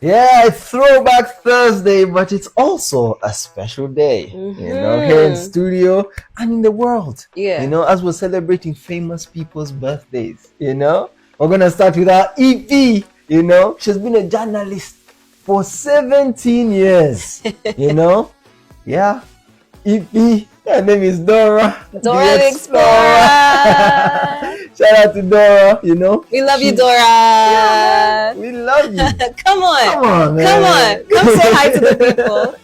Yeah, it's Throwback Thursday, but it's also a special day, here in studio and in the world. Yeah. As we're celebrating famous people's birthdays, we're gonna start with our EP. She's been a journalist for 17 years. Yeah, EP. Her name is Dora. Dora the Explorer. Shout out to Dora. We love you, Dora. Yeah, we love you. Come on, man. Come on. Come say hi to the people.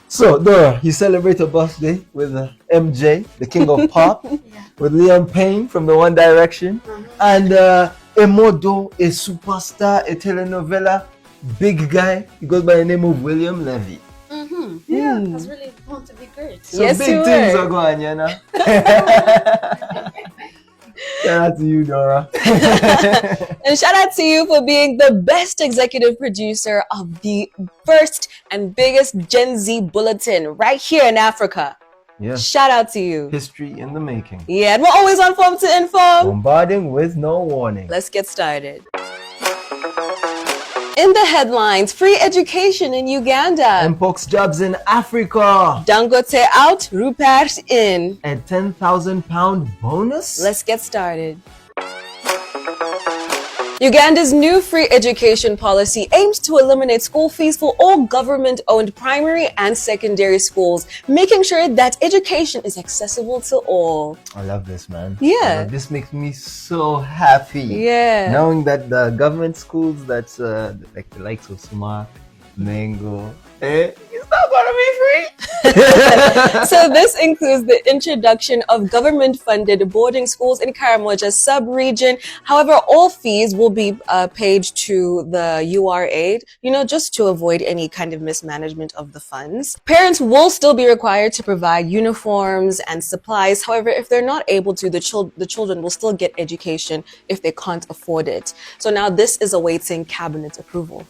So, Dora, you celebrate your birthday with MJ, the king of pop, with Liam Payne from the One Direction, and Emodo, a superstar, a telenovela, big guy. He goes by the name of William Levy. Yeah, that's really going to be great. So big things are going, Shout out to you, Dora. And shout out to you for being the best executive producer of the first and biggest Gen Z bulletin right here in Africa. Yeah. Shout out to you. History in the making. Yeah, and we're always on form to inform. Bombarding with no warning. Let's get started. In the headlines, free education in Uganda. Mpox jobs in Africa. Dangote out, Rupert in. A £10,000 bonus? Let's get started. Uganda's new free education policy aims to eliminate school fees for all government-owned primary and secondary schools, making sure that education is accessible to all. I love this, man. Yeah. This makes me so happy. Yeah. Knowing that the government schools that's like the likes of Sumak, Mango, it's not gonna be free. So this includes the introduction of government-funded boarding schools in Karamoja sub-region. However, all fees will be paid to the URA, just to avoid any kind of mismanagement of the funds. Parents will still be required to provide uniforms and supplies. However, if they're not able to, the children will still get education if they can't afford it. So now this is awaiting cabinet approval.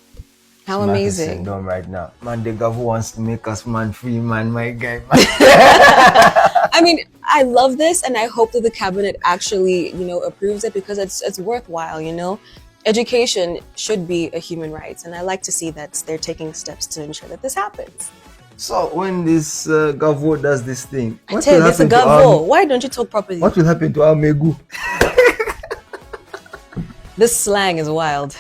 How amazing. Right now. Man, the government wants to make us man free, man, my guy. I mean, I love this, and I hope that the cabinet actually, approves it, because it's worthwhile, Education should be a human right, and I like to see that they're taking steps to ensure that this happens. So when this Gavo does this thing, I tell you, it's a Gavo. Why don't you talk properly? What will happen to our Megu? This slang is wild.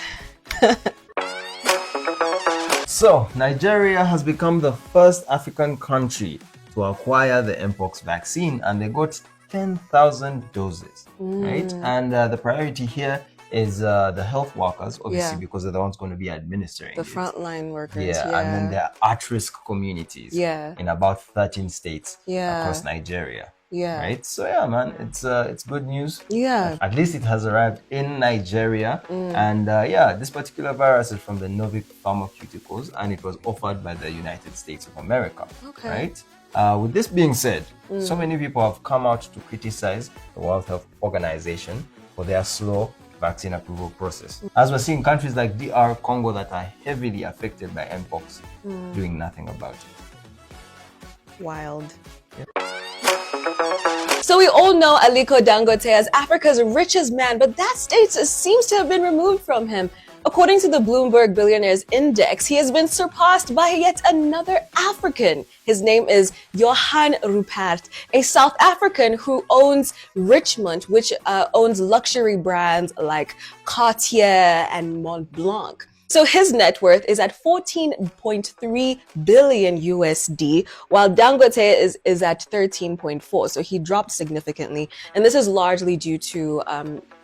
So, Nigeria has become the first African country to acquire the Mpox vaccine, and they got 10,000 doses, right? And the priority here is the health workers, obviously, because they're the ones going to be administering the frontline workers. and then there are at-risk communities in about 13 states across Nigeria. Right. So yeah, man, it's good news. Yeah. At least it has arrived in Nigeria, and this particular virus is from the Novik Pharmaceuticals, and it was offered by the United States of America. Okay. Right. With this being said, so many people have come out to criticize the World Health Organization for their slow vaccine approval process. As we're seeing countries like DR Congo that are heavily affected by Mpox doing nothing about it. Wild. So we all know Aliko Dangote as Africa's richest man, but that status seems to have been removed from him. According to the Bloomberg Billionaires Index, he has been surpassed by yet another African. His name is Johan Rupert, a South African who owns Richemont, which owns luxury brands like Cartier and Mont Blanc. So his net worth is at 14.3 billion USD, while Dangote is at 13.4. So he dropped significantly. And this is largely due to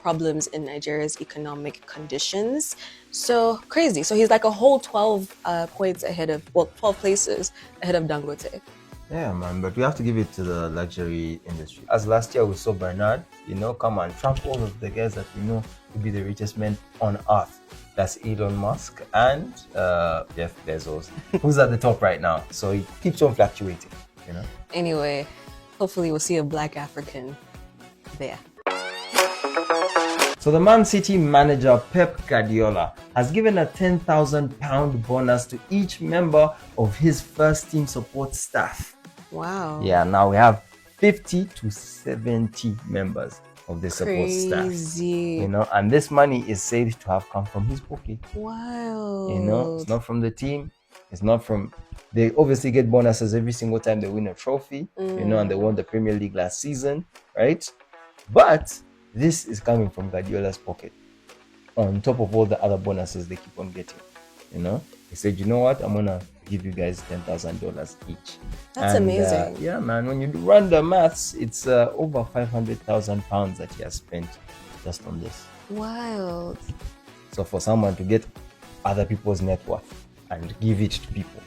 problems in Nigeria's economic conditions. So crazy. So he's like a whole 12 points ahead of, 12 places ahead of Dangote. Yeah, man, but we have to give it to the luxury industry. As last year we saw Bernard, come and trump all of the guys that we know to be the richest men on earth. That's Elon Musk and Jeff Bezos, who's at the top right now. So it keeps on fluctuating, Anyway, hopefully we'll see a black African there. So the Man City manager Pep Guardiola has given a £10,000 bonus to each member of his first team support staff. Wow. Yeah, now we have 50 to 70 members of the support staff. Crazy. And this money is said to have come from his pocket. Wow. It's not from the team. It's not from. They obviously get bonuses every single time they win a trophy. And they won the Premier League last season, right? But this is coming from Guardiola's pocket, on top of all the other bonuses they keep on getting. He said, you know what, I'm gonna give you guys $10,000 each. That's amazing. Yeah, man, when you run the maths, it's over £500,000 that he has spent just on this. Wild. So for someone to get other people's net worth and give it to people,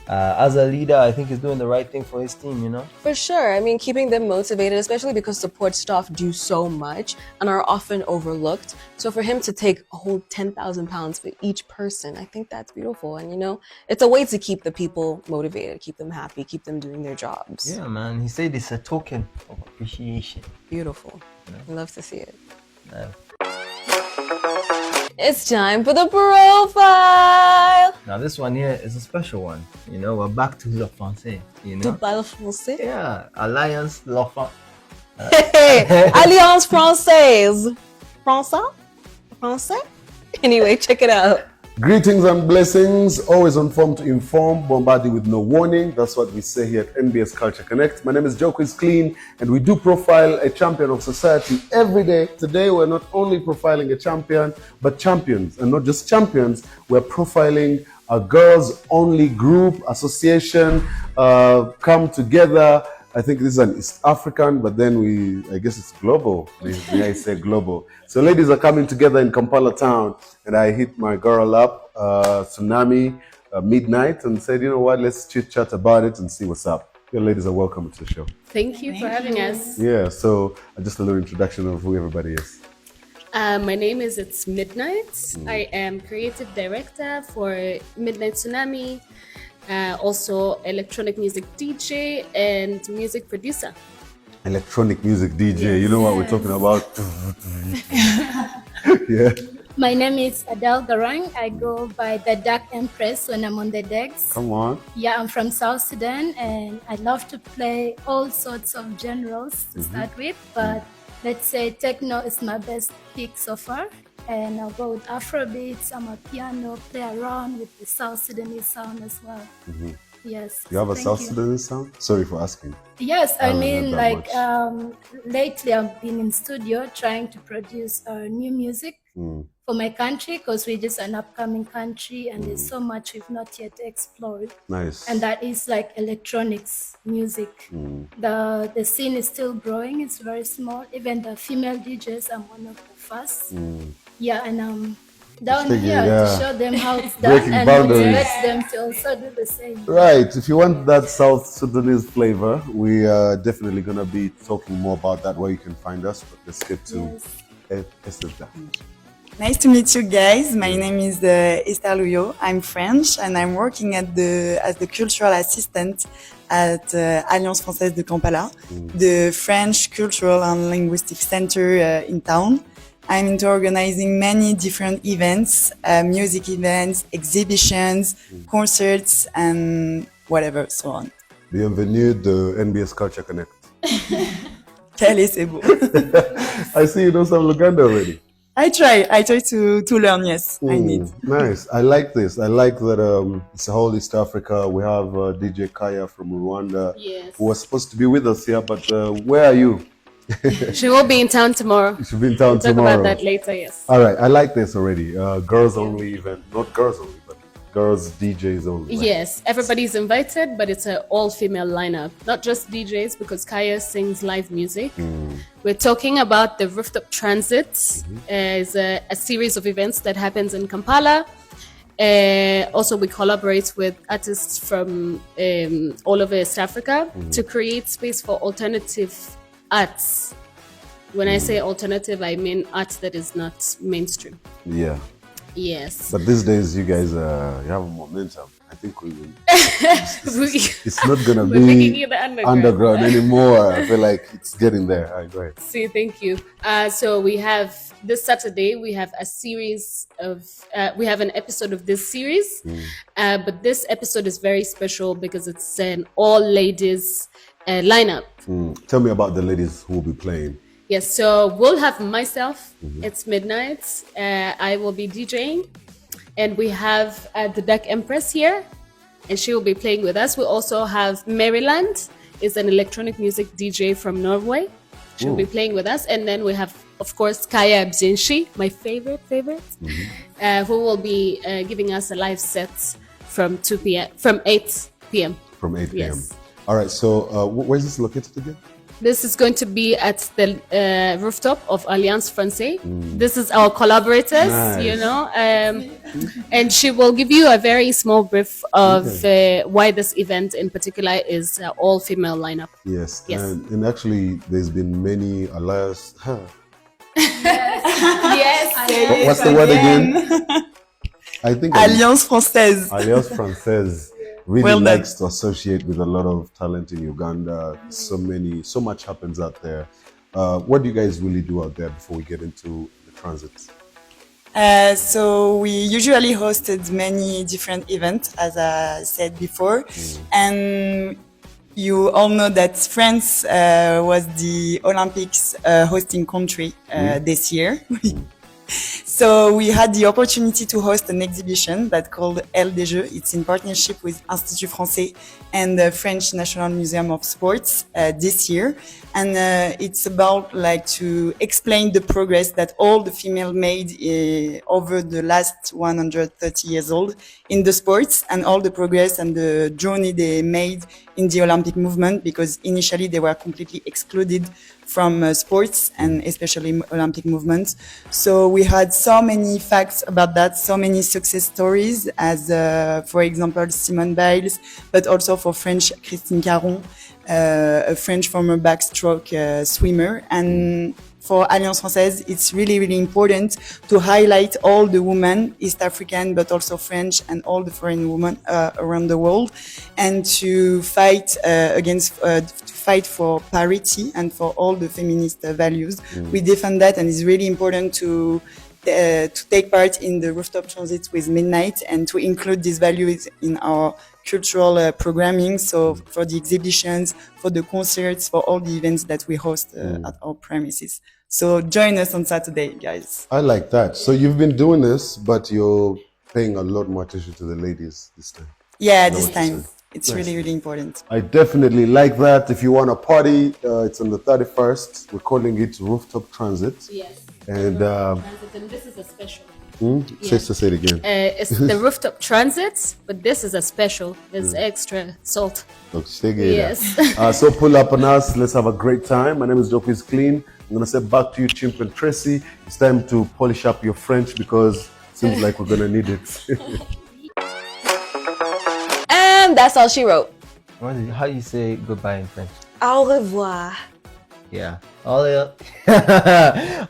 as a leader, I think he's doing the right thing for his team, For sure. I mean, keeping them motivated, especially because support staff do so much and are often overlooked. So for him to take a whole £10,000 for each person, I think that's beautiful. And, it's a way to keep the people motivated, keep them happy, keep them doing their jobs. Yeah, man. He said it's a token of appreciation. Beautiful. I love to see it. Yeah. It's time for the profile. Now this one here is a special one. We're back to Le Français. To parle français. Yeah, Alliance L'Enfant. Hey, Alliance Française. Français? Anyway, check it out. Greetings and blessings, always on form to inform, bombarded with no warning. That's what we say here at NBS Culture Connect. My name is Joe Quiz Clean, and we do profile a champion of society every day. Today, we're not only profiling a champion, but champions. And not just champions, we're profiling a girls-only group, association, come together. I think this is an East African, but then I guess it's global. May I say global. So ladies are coming together in Kampala town, and I hit my girl up, Tsunami, midnight, and said, you know what, let's chit chat about it and see what's up. You ladies are welcome to the show. Thank you for having us. Yeah, so just a little introduction of who everybody is. My name is It's Midnight. I am creative director for Midnight Tsunami. Also electronic music DJ and music producer. Electronic music DJ, you know what we're talking about? Yeah. My name is Adele Garang. I go by the Dark Empress when I'm on the decks. Come on. Yeah, I'm from South Sudan and I love to play all sorts of genres to start with, but let's say techno is my best pick so far. And I'll go with Afrobeats, I'm a piano, play around with the South Sudanese sound as well. Yes. You have a South Sudanese sound? Sorry for asking. Yes, I mean, like lately I've been in studio trying to produce new music for my country because we're just an upcoming country and there's so much we've not yet explored. Nice. And that is like electronics music. The scene is still growing, it's very small. Even the female DJs, I'm one of the first. Yeah, and I'm down here to show them how it's done Breaking and boundaries. motivate them to also do the same. Right. If you want that South Sudanese flavor, we are definitely going to be talking more about that, where you can find us. But let's get to Esther. Nice to meet you guys. My name is Esther Louyo. I'm French and I'm working as the cultural assistant at Alliance Française de Kampala, the French Cultural and Linguistic Center in town. I'm into organizing many different events, music events, exhibitions, concerts, and whatever, so on. Bienvenue de NBS Culture Connect. Quel est c'est beau. I see you know some Luganda already. I try to learn, yes, I need. Nice. I like this. I like that it's a whole East Africa. We have DJ Kaya from Rwanda, who was supposed to be with us here, but where are you? She will be in town tomorrow. She'll be in town We'll talk tomorrow. about that later, yes. All right. I like this already. Girls only event. Not girls only, but girls DJs only. Right? Yes, everybody's invited, but it's an all-female lineup. Not just DJs, because Kaya sings live music. We're talking about the Rooftop Transit. It's a series of events that happens in Kampala. Also, we collaborate with artists from all over East Africa to create space for alternative arts. When I say alternative, I mean art that is not mainstream. Yeah. Yes. But these days, you guys, you have a momentum. I think we will. It's not going to We're making be it the underground anymore. I feel like it's getting there. All right, go ahead. See, thank you. So we have this Saturday, we have a series of, we have an episode of this series. But this episode is very special because it's an all ladies lineup. Tell me about the ladies who will be playing. Yes, so we'll have myself. It's midnight. I will be DJing, and we have the Dark Empress here, and she will be playing with us. We also have Maryland, is an electronic music DJ from Norway. She'll be playing with us, and then we have, of course, Kaya Bzinshi, my favorite, who will be giving us a live set from 8 p.m. From 8 p.m. Yes. All right. So where is this located again? This is going to be at the rooftop of Alliance Française. This is our collaborators, Nice. And she will give you a very small brief of why this event in particular is all-female lineup. Yes. Yes. And actually, there's been many alliance. Yes. What's the word again? I think Alliance Française. Alliance Française really Well done. likes to associate with a lot of talent in Uganda. So much happens out there. What do you guys really do out there before we get into the transits? So we usually hosted many different events, as I said before, and you all know that France was the Olympics hosting country this year. So we had the opportunity to host an exhibition that's called Elle des Jeux. It's in partnership with Institut Français and the French National Museum of Sports this year. And it's about to explain the progress that all the female made over the last 130 years old in the sports, and all the progress and the journey they made in the Olympic movement, because initially they were completely excluded from sports and especially Olympic movements. So we had so many facts about that, so many success stories, as for example Simone Biles, but also for French Christine Caron, a French former backstroke swimmer. And for Alliance Française, it's really, really important to highlight all the women, East African, but also French, and all the foreign women around the world, and to fight fight for parity and for all the feminist values. We defend that, and it's really important to take part in the rooftop transit with Midnight and to include these values in our cultural programming. So for the exhibitions, for the concerts, for all the events that we host at our premises. So join us on Saturday, guys. I like that. So you've been doing this, but you're paying a lot more attention to the ladies this time. Yeah, Know this what you're time. saying? It's Nice. really, really important. I definitely like that. If you want a party, it's on the 31st. We're calling it Rooftop Transit. Yes. And And this is a special. say it again. It's the rooftop transit, but this is a special. There's extra salt. Yes. So pull up on us. Let's have a great time. My name is Joe is Clean. I'm going to say back to you, Chimp and Tracy. It's time to polish up your French because it seems like we're going to need it. And that's all she wrote. How do you say goodbye in French? Au revoir. Yeah. Au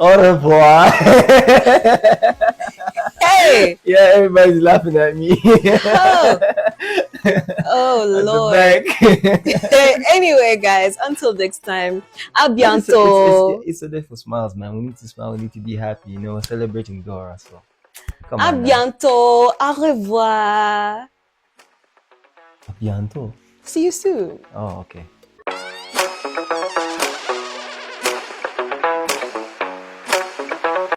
revoir. Hey! Yeah, everybody's laughing at me. Oh At Lord. the back. Anyway, guys, until next time. A bientôt. It's a day for smiles, man. We need to smile. We need to be happy. You know, we're celebrating Dora. So, come A on. man. bientôt. Au revoir. A bientôt. See you soon. Oh, okay.